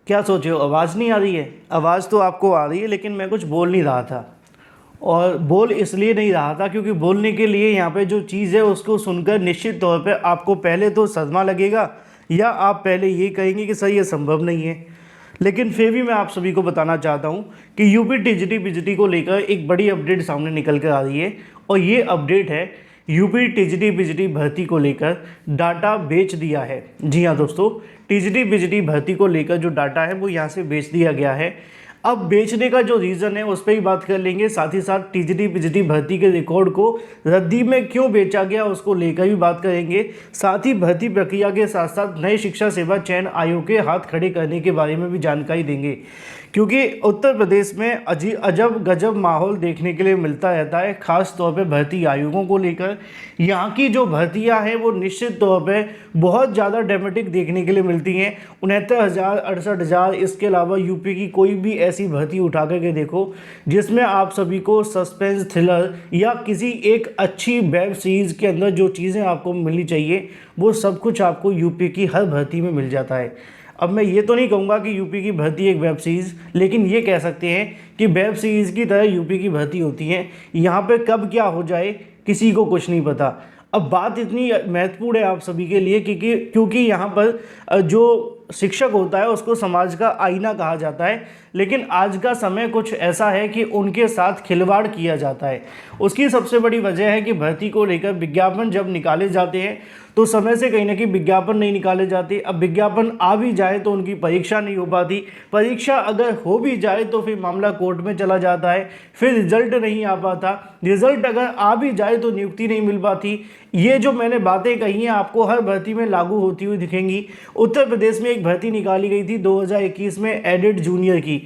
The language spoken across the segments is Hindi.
क्या सोचे हो, आवाज़ नहीं आ रही है? आवाज़ तो आपको आ रही है लेकिन मैं कुछ बोल नहीं रहा था। और बोल इसलिए नहीं रहा था क्योंकि बोलने के लिए यहाँ पे जो चीज़ है उसको सुनकर निश्चित तौर पे आपको पहले तो सदमा लगेगा, या आप पहले ये कहेंगे कि सर ये संभव नहीं है। लेकिन फिर भी मैं आप सभी को बताना चाहता हूँ कि यूपी टीजीटी पीजीटी को लेकर एक बड़ी अपडेट सामने निकल कर आ रही है। और ये अपडेट है यूपी टीजीटी पीजीटी भर्ती को लेकर डाटा बेच दिया है। जी हाँ दोस्तों, टीजीटी पीजीटी भर्ती को लेकर जो डाटा है वो यहाँ से बेच दिया गया है। अब बेचने का जो रीज़न है उस पर ही बात कर लेंगे, साथ ही साथ टीजीटी पीजीटी भर्ती के रिकॉर्ड को रद्दी में क्यों बेचा गया उसको लेकर भी बात करेंगे। साथ ही भर्ती प्रक्रिया के साथ साथ नए शिक्षा सेवा चयन आयोग के हाथ खड़े करने के बारे में भी जानकारी देंगे, क्योंकि उत्तर प्रदेश में अजब गजब माहौल देखने के लिए मिलता रहता है, खास तौर पे भर्ती आयोगों को लेकर। यहाँ की जो भर्तियाँ हैं वो निश्चित तौर पे बहुत ज़्यादा ड्रामेटिक देखने के लिए मिलती हैं। 69,000, 68,000, इसके अलावा यूपी की कोई भी ऐसी भर्ती उठा करके देखो जिसमें आप सभी को सस्पेंस थ्रिलर या किसी एक अच्छी वेब सीरीज़ के अंदर जो चीज़ें आपको मिलनी चाहिए वो सब कुछ आपको यूपी की हर भर्ती में मिल जाता है। अब मैं ये तो नहीं कहूँगा कि यूपी की भर्ती एक वेब सीरीज़, लेकिन ये कह सकते हैं कि वेब सीरीज़ की तरह यूपी की भर्ती होती है। यहाँ पे कब क्या हो जाए किसी को कुछ नहीं पता। अब बात इतनी महत्वपूर्ण है आप सभी के लिए क्योंकि यहाँ पर जो शिक्षक होता है उसको समाज का आईना कहा जाता है, लेकिन आज का समय कुछ ऐसा है कि उनके साथ खिलवाड़ किया जाता है। उसकी सबसे बड़ी वजह है कि भर्ती को लेकर विज्ञापन जब निकाले जाते हैं तो समय से कहीं ना कहीं विज्ञापन नहीं निकाले जाते। अब विज्ञापन आ भी जाए तो उनकी परीक्षा नहीं हो पाती, परीक्षा अगर हो भी जाए तो फिर मामला कोर्ट में चला जाता है, फिर रिजल्ट नहीं आ पाता, रिजल्ट अगर आ भी जाए तो नियुक्ति नहीं मिल पाती। ये जो मैंने बातें कही हैं आपको हर भर्ती में लागू होती हुई दिखेंगी। उत्तर प्रदेश में एक भर्ती निकाली गई थी 2021 में एडेड जूनियर की,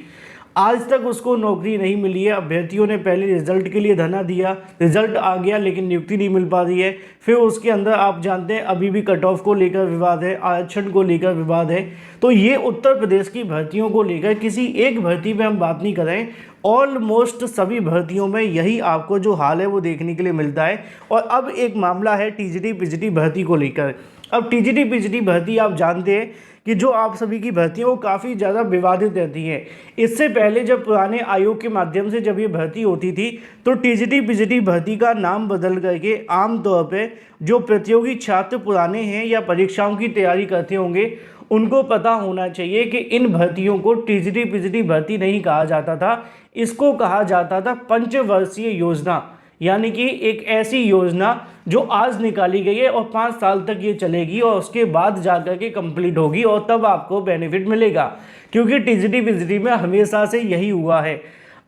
आज तक उसको नौकरी नहीं मिली है। अभ्यर्थियों ने पहले रिजल्ट के लिए धरना दिया, रिजल्ट आ गया लेकिन नियुक्ति नहीं मिल पा रही है। फिर उसके अंदर आप जानते हैं अभी भी कट ऑफ को लेकर विवाद है, आरक्षण को लेकर विवाद है। तो ये उत्तर प्रदेश की भर्तियों को लेकर किसी एक भर्ती में हम बात नहीं कर रहे हैं, ऑलमोस्ट सभी भर्तियों में यही आपको जो हाल है वो देखने के लिए मिलता है। और अब एक मामला है टीजीटी पीजीटी भर्ती को लेकर। अब टीजीटी पीजीटी भर्ती आप जानते हैं कि जो आप सभी की भर्ती है वो काफ़ी ज़्यादा विवादित रहती हैं। इससे पहले जब पुराने आयोग के माध्यम से जब ये भर्ती होती थी तो टीजीटी पीजीटी भर्ती का नाम बदल करके आमतौर पे जो प्रतियोगी छात्र पुराने हैं या परीक्षाओं की तैयारी करते होंगे उनको पता होना चाहिए कि इन भर्तियों को टीजीटी पीजीटी भर्ती नहीं कहा जाता था, इसको कहा जाता था पंचवर्षीय योजना। यानी कि एक ऐसी योजना जो आज निकाली गई है और 5 साल तक ये चलेगी और उसके बाद जाकर के कंप्लीट होगी और तब आपको बेनिफिट मिलेगा, क्योंकि टीजीटी पीजीटी में हमेशा से यही हुआ है।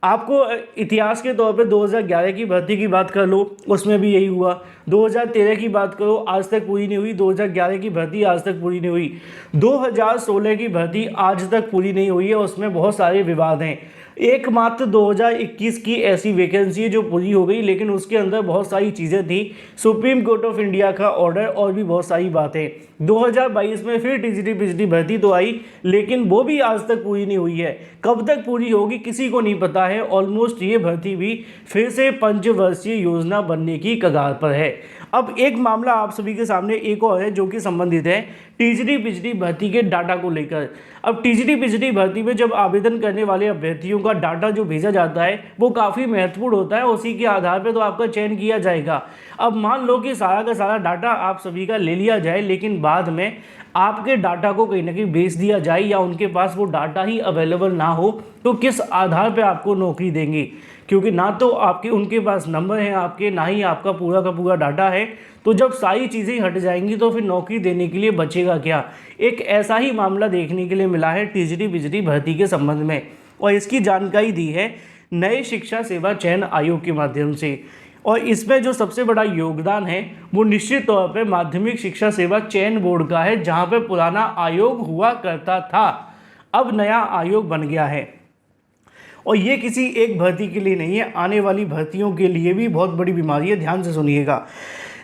आपको इतिहास के तौर पे 2011 की भर्ती की बात कर लो, उसमें भी यही हुआ। 2013 की बात करो, आज तक पूरी नहीं हुई। 2011 की भर्ती आज तक पूरी नहीं हुई। 2016 की भर्ती आज तक पूरी नहीं हुई है, उसमें बहुत सारे विवाद हैं। एकमात्र 2021 की ऐसी वैकेंसी है जो पूरी हो गई, लेकिन उसके अंदर बहुत सारी चीज़ें थी, सुप्रीम कोर्ट ऑफ इंडिया का ऑर्डर और भी बहुत सारी बातें। 2022 में फिर टीजीटी पीजीटी भर्ती तो आई, लेकिन वो भी आज तक पूरी नहीं हुई है। कब तक पूरी होगी किसी को नहीं पता है। ऑलमोस्ट ये भर्ती भी फिर से पंचवर्षीय योजना बनने की कगार पर है। अब एक मामला आप सभी के सामने एक और है जो कि संबंधित है टीजीटी पीजीटी भर्ती के डाटा को लेकर। अब टीजीटी पीजीटी भर्ती में जब आवेदन करने वाले अभ्यर्थियों का डाटा जो भेजा जाता है वो काफ़ी महत्वपूर्ण होता है, उसी के आधार पर तो आपका चयन किया जाएगा। अब मान लो कि सारा का सारा डाटा आप सभी का ले लिया जाए, लेकिन बाद में आपके डाटा को कहीं ना कहीं बेच दिया जाए या उनके पास वो डाटा ही अवेलेबल ना हो, तो किस आधार पर आपको नौकरी देंगे? क्योंकि ना तो आपके उनके पास नंबर हैं आपके, ना ही आपका पूरा का पूरा डाटा है। तो जब सारी चीज़ें हट जाएंगी तो फिर नौकरी देने के लिए बचेगा क्या? एक ऐसा ही मामला देखने के लिए मिला है टीजीटी पीजीटी भर्ती के संबंध में, और इसकी जानकारी दी है नए शिक्षा सेवा चयन आयोग के माध्यम से। और इसमें जो सबसे बड़ा योगदान है वो निश्चित तौर पर माध्यमिक शिक्षा सेवा चयन बोर्ड का है, जहाँ पर पुराना आयोग हुआ करता था, अब नया आयोग बन गया है। और ये किसी एक भर्ती के लिए नहीं है, आने वाली भर्तियों के लिए भी बहुत बड़ी बीमारी है। ध्यान से सुनिएगा,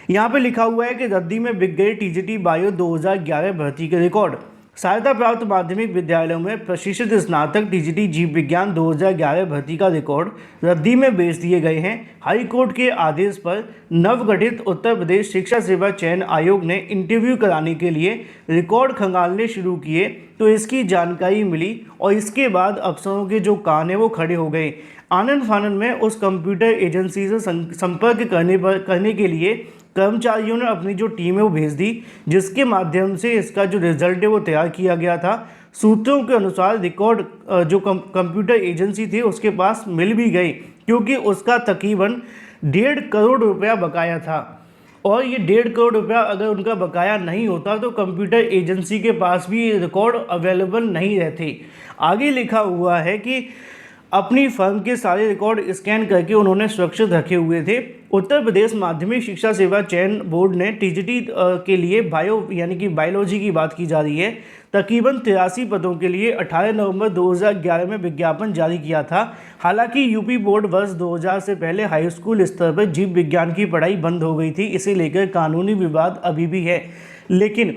यहाँ पे लिखा हुआ है कि रद्दी में बिक गए टीजीटी बायो 2011 भर्ती के रिकॉर्ड। सहायता प्राप्त माध्यमिक विद्यालयों में प्रशिक्षित स्नातक टीजीटी जीव विज्ञान 2011 भर्ती का रिकॉर्ड रद्दी में भेज दिए गए हैं। हाई कोर्ट के आदेश पर नवगठित उत्तर प्रदेश शिक्षा सेवा चयन आयोग ने इंटरव्यू कराने के लिए रिकॉर्ड खंगालने शुरू किए तो इसकी जानकारी मिली और इसके बाद अफसरों के जो कान है वो खड़े हो गए। आनन फानन में उस कंप्यूटर एजेंसी से संपर्क करने के लिए कर्मचारियों ने अपनी जो टीम है वो भेज दी, जिसके माध्यम से इसका जो रिजल्ट है वो तैयार किया गया था। सूत्रों के अनुसार रिकॉर्ड जो कंप्यूटर एजेंसी थी उसके पास मिल भी गई, क्योंकि उसका तकरीबन 1.5 करोड़ रुपया बकाया था। और ये 1.5 करोड़ रुपया अगर उनका बकाया नहीं होता तो कंप्यूटर एजेंसी के पास भी ये रिकॉर्ड अवेलेबल नहीं रहते। आगे लिखा हुआ है कि अपनी फर्म के सारे रिकॉर्ड स्कैन करके उन्होंने सुरक्षित रखे हुए थे। उत्तर प्रदेश माध्यमिक शिक्षा सेवा चयन बोर्ड ने टीजीटी के लिए बायोलॉजी की बात की जा रही है, तकरीबन 83 पदों के लिए 18 नवंबर 2011 में विज्ञापन जारी किया था। हालांकि यूपी बोर्ड वर्ष 2000 से पहले हाई स्कूल स्तर पर जीव विज्ञान की पढ़ाई बंद हो गई थी। इसे लेकर कानूनी विवाद अभी भी है, लेकिन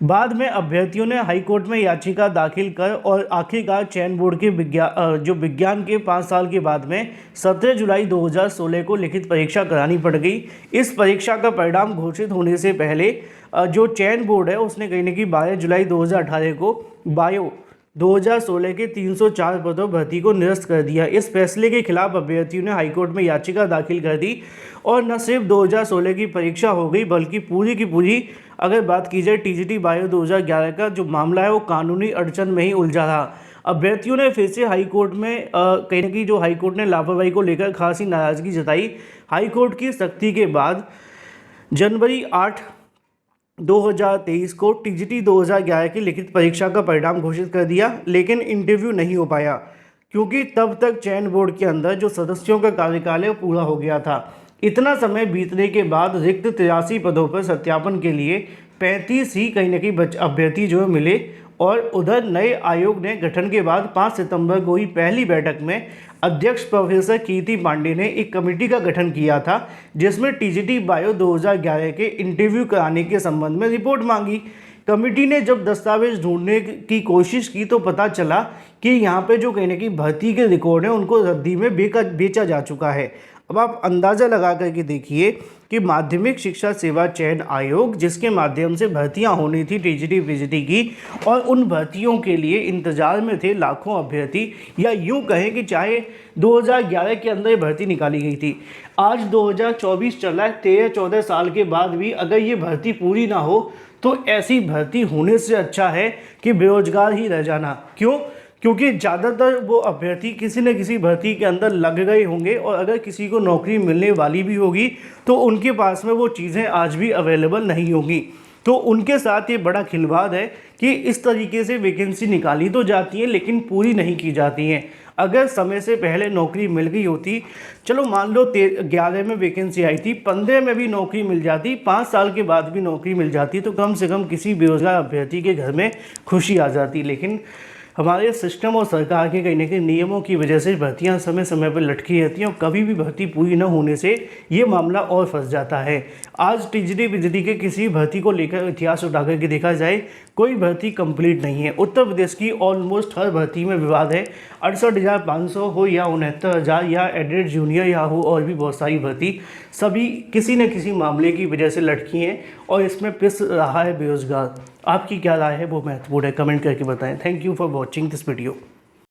बाद में अभ्यर्थियों ने हाईकोर्ट में याचिका दाखिल कर और आखिरकार चयन बोर्ड के विज्ञान के 5 साल के बाद में 17 जुलाई 2016 को लिखित परीक्षा करानी पड़ गई। इस परीक्षा का परिणाम घोषित होने से पहले जो चयन बोर्ड है उसने कहीं ना कहीं 12 जुलाई 2018 को बायो 2016 के 304 पदों भर्ती को निरस्त कर दिया। इस फैसले के खिलाफ अभ्यर्थियों ने हाईकोर्ट में याचिका दाखिल कर दी और न सिर्फ 2016 की परीक्षा हो गई, बल्कि पूरी की पूरी अगर बात की जाए टीजीटी बायो 2011 का जो मामला है वो कानूनी अड़चन में ही उलझा रहा। अभ्यर्थियों ने फिर से हाईकोर्ट में कहीं ना कहीं जो हाईकोर्ट ने लापरवाही को लेकर खासी नाराज़गी जताई। हाईकोर्ट की सख्ती के बाद जनवरी 8 2023 को टीजीटी 2011 की लिखित परीक्षा का परिणाम घोषित कर दिया, लेकिन इंटरव्यू नहीं हो पाया क्योंकि तब तक चयन बोर्ड के अंदर जो सदस्यों का कार्यकाल है वो पूरा हो गया था। इतना समय बीतने के बाद रिक्त 83 पदों पर सत्यापन के लिए 35 ही कहीं ना कहीं अभ्यर्थी जो मिले और उधर नए आयोग ने गठन के बाद 5 सितंबर को ही पहली बैठक में अध्यक्ष प्रोफेसर कीर्ति पांडे ने एक कमेटी का गठन किया था, जिसमें टीजीटी बायो 2011 के इंटरव्यू कराने के संबंध में रिपोर्ट मांगी। कमेटी ने जब दस्तावेज ढूंढने की कोशिश की तो पता चला कि यहाँ पे जो कहने की भर्ती के रिकॉर्ड हैं उनको रद्दी में बेचा जा चुका है। अब आप अंदाज़ा लगा करके देखिए कि माध्यमिक शिक्षा सेवा चयन आयोग, जिसके माध्यम से भर्तियां होनी थी टीजीटी पीजीटी की, और उन भर्तियों के लिए इंतज़ार में थे लाखों अभ्यर्थी, या यूं कहें कि चाहे 2011 के अंदर ये भर्ती निकाली गई थी, आज 2024 चल रहा है, 13-14 साल के बाद भी अगर ये भर्ती पूरी ना हो तो ऐसी भर्ती होने से अच्छा है कि बेरोजगार ही रह जाना। क्यों? क्योंकि ज़्यादातर वो अभ्यर्थी किसी न किसी भर्ती के अंदर लग गए होंगे और अगर किसी को नौकरी मिलने वाली भी होगी तो उनके पास में वो चीज़ें आज भी अवेलेबल नहीं होंगी। तो उनके साथ ये बड़ा खिलवाड़ है कि इस तरीके से वैकेंसी निकाली तो जाती है लेकिन पूरी नहीं की जाती हैं। अगर समय से पहले नौकरी मिल गई होती, चलो मान लो 11 में वैकेंसी आई थी, 15 में भी नौकरी मिल जाती, 5 साल के बाद भी नौकरी मिल जाती, तो कम से कम किसी बेरोजगार अभ्यर्थी के घर में खुशी आ जाती। लेकिन हमारे सिस्टम और सरकार के कहीं ना कहीं नियमों की वजह से भर्तियां समय समय पर लटकी रहती हैं और कभी भी भर्ती पूरी न होने से ये मामला और फंस जाता है। आज टीजीटी पीजीटी के किसी भर्ती को लेकर इतिहास उठा करके देखा जाए, कोई भर्ती कंप्लीट नहीं है। उत्तर प्रदेश की ऑलमोस्ट हर भर्ती में विवाद है। 68,500 हो या 69,000 या एडेड जूनियर या हो और भी बहुत सारी भर्ती, सभी किसी न किसी मामले की वजह से लटकी हैं और इसमें पिस रहा है बेरोजगार। आपकी क्या राय है वो महत्वपूर्ण है, कमेंट करके बताएं। Thank you for watching this video.